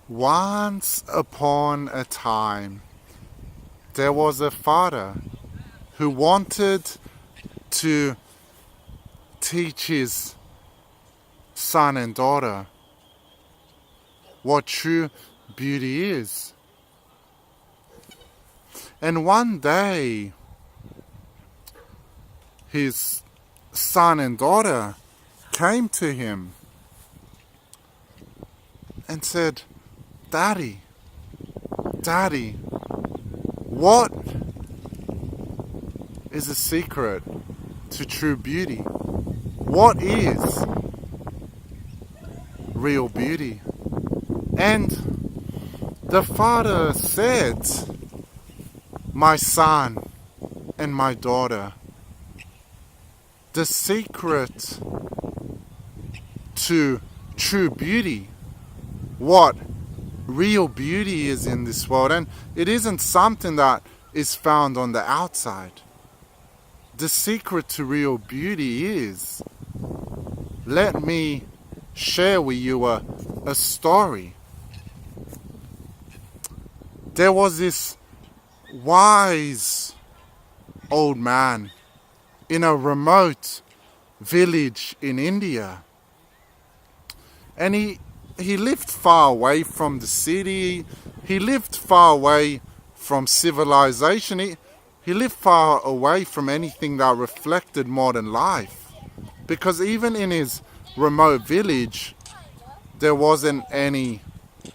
Once upon a time, there was a father who wanted to teach his son and daughter what true beauty is. And one day, his son and daughter came to him and said, Daddy, what is the secret to true beauty? What is real beauty? And the father said, my son and my daughter, the secret to true beauty, what real beauty is in this world, and it isn't something that is found on the outside. The secret to real beauty is, let me share with you a story. There was this wise old man in a remote village in India, and he lived far away from the city. He lived far away from civilization. He lived far away from anything that reflected modern life. Because even in his remote village, there wasn't any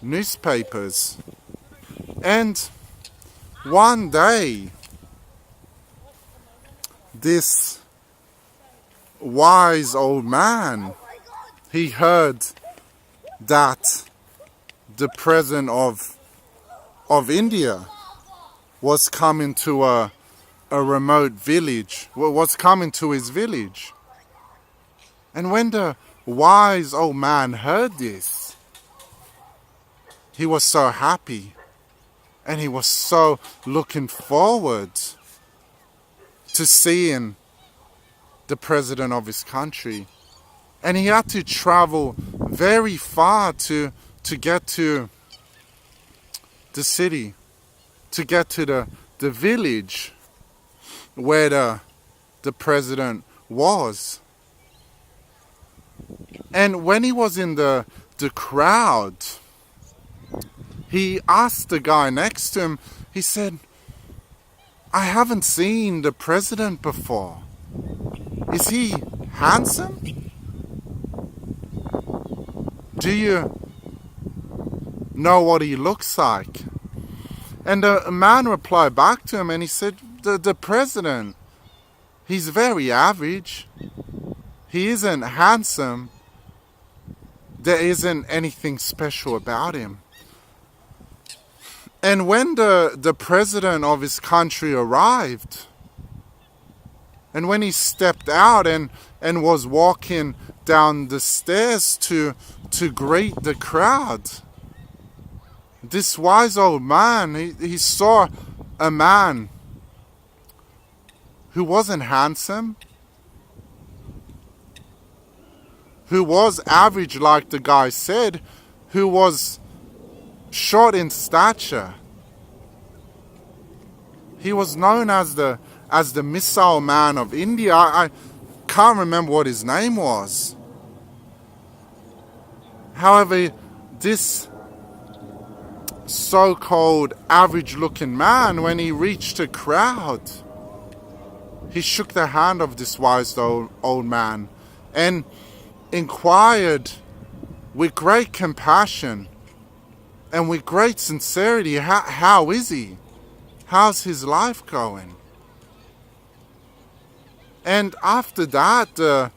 newspapers. And one day, this wise old man, he heard that the president of India was coming to a remote village, was coming to his village. And when the wise old man heard this, he was so happy, and he was so looking forward to seeing the president of his country. And he had to travel very far to get to the city, to get to the village where the president was. And when he was in the crowd, he asked the guy next to him, he said, I haven't seen the president before. Is he handsome? Do you know what he looks like? And the man replied back to him and he said, the president, he's very average. He isn't handsome. There isn't anything special about him. And when the president of his country arrived, and when he stepped out and was walking down the stairs to greet the crowd, this wise old man, he saw a man who wasn't handsome, who was average like the guy said, who was short in stature. He was known as the missile man of India. I can't remember what his name was. However, this so-called average-looking man, when he reached a crowd, he shook the hand of this wise old man and inquired with great compassion and with great sincerity, how is he? How's his life going? And after that, the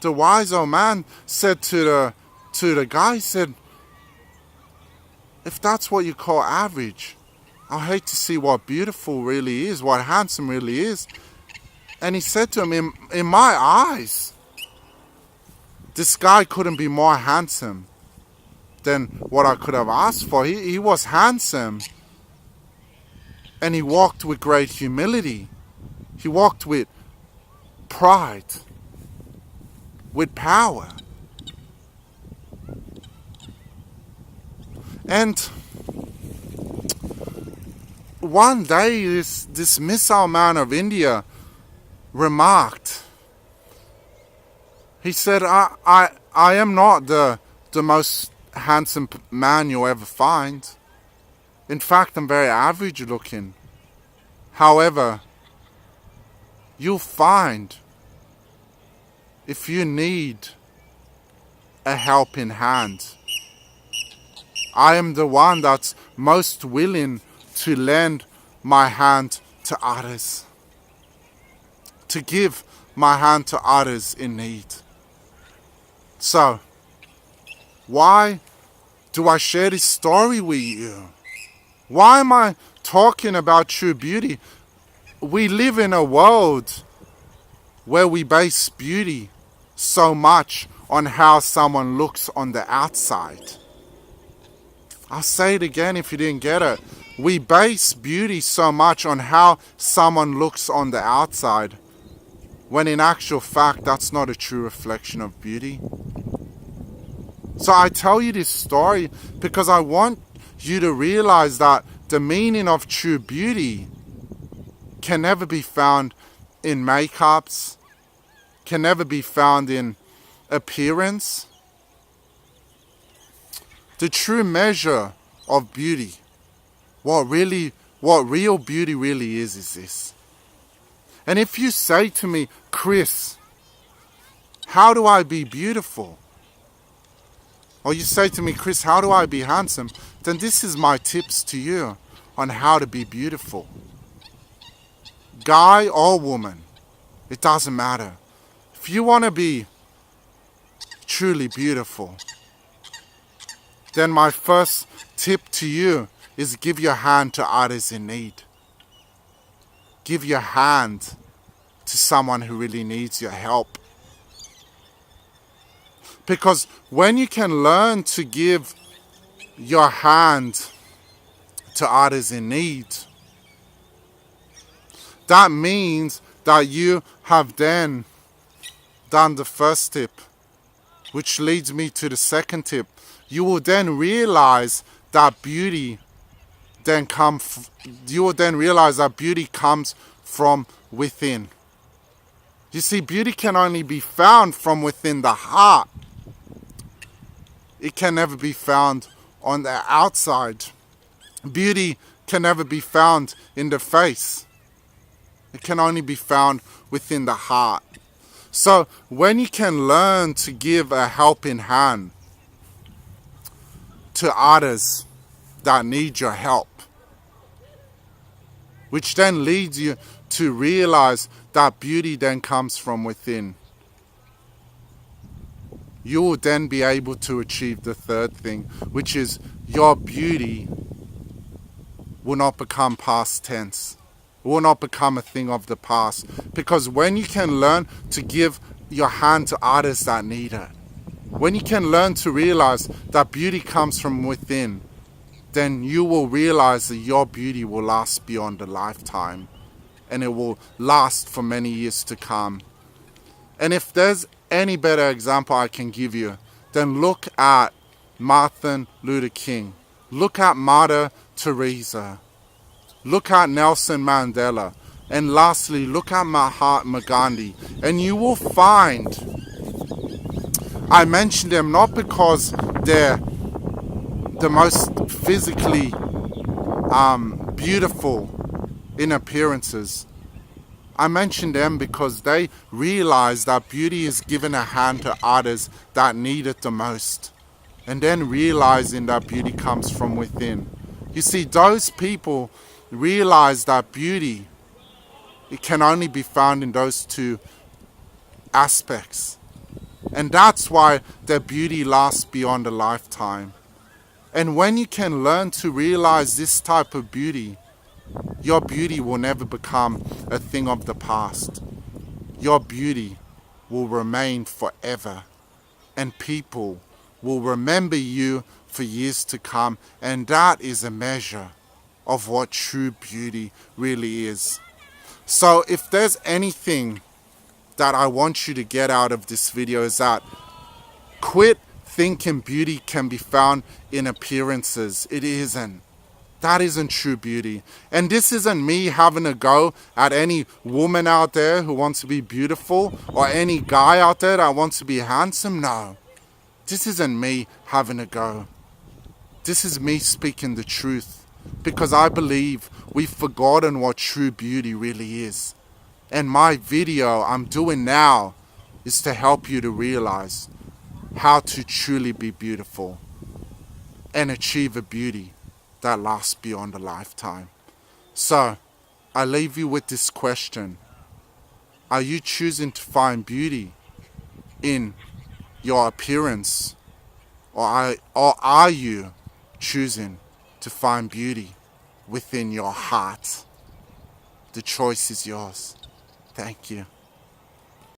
wise old man said to the guy, he said, if that's what you call average, I hate to see what beautiful really is, what handsome really is. And he said to him, in my eyes, this guy couldn't be more handsome than what I could have asked for. He was handsome, and he walked with great humility. He walked with pride, with power. And one day this missile man of India remarked, he said, I am not the most handsome man you'll ever find. In fact, I'm very average looking. However, you'll find, if you need a helping hand, I am the one that's most willing to lend my hand to others, to give my hand to others in need. So, why do I share this story with you? Why am I talking about true beauty? We live in a world where we base beauty so much on how someone looks on the outside. I'll say it again if you didn't get it. We base beauty so much on how someone looks on the outside, when in actual fact that's not a true reflection of beauty. So I tell you this story because I want you to realize that the meaning of true beauty can never be found in makeups, can never be found in appearance. The true measure of beauty, what real beauty really is this. And if you say to me, Chris, how do I be beautiful? Or you say to me, Chris, how do I be handsome? Then this is my tips to you on how to be beautiful. Guy or woman, it doesn't matter. If you want to be truly beautiful, then my first tip to you is give your hand to others in need. Give your hand to someone who really needs your help. Because when you can learn to give your hand to others in need, that means that you have then done the first tip, which leads me to the second tip. You will then realize that beauty comes from within. You see, beauty can only be found from within the heart. It can never be found on the outside. Beauty can never be found in the face. It can only be found within the heart. So when you can learn to give a helping hand to others that need your help, which then leads you to realize that beauty then comes from within, you will then be able to achieve the third thing, which is your beauty will not become past tense. It will not become a thing of the past. Because when you can learn to give your hand to others that need it, when you can learn to realize that beauty comes from within, then you will realize that your beauty will last beyond a lifetime, and it will last for many years to come. And if there's any better example I can give you, then look at Martin Luther King. Look at Mother Teresa. Look at Nelson Mandela. And lastly, look at Mahatma Gandhi. And you will find, I mention them not because they're the most physically beautiful in appearances. I mention them because they realize that beauty is given a hand to others that need it the most. And then realizing that beauty comes from within. You see, those people realize that beauty, it can only be found in those two aspects. And that's why their beauty lasts beyond a lifetime. And when you can learn to realize this type of beauty, your beauty will never become a thing of the past. Your beauty will remain forever. And people will remember you for years to come. And that is a measure of what true beauty really is. So if there's anything that I want you to get out of this video, is that quit thinking beauty can be found in appearances. It isn't. That isn't true beauty. And this isn't me having a go at any woman out there who wants to be beautiful or any guy out there that wants to be handsome. No. This isn't me having a go. This is me speaking the truth, because I believe we've forgotten what true beauty really is. And my video I'm doing now is to help you to realize how to truly be beautiful and achieve a beauty that lasts beyond a lifetime. So, I leave you with this question. Are you choosing to find beauty in your appearance, or are you choosing to find beauty within your heart? The choice is yours. Thank you.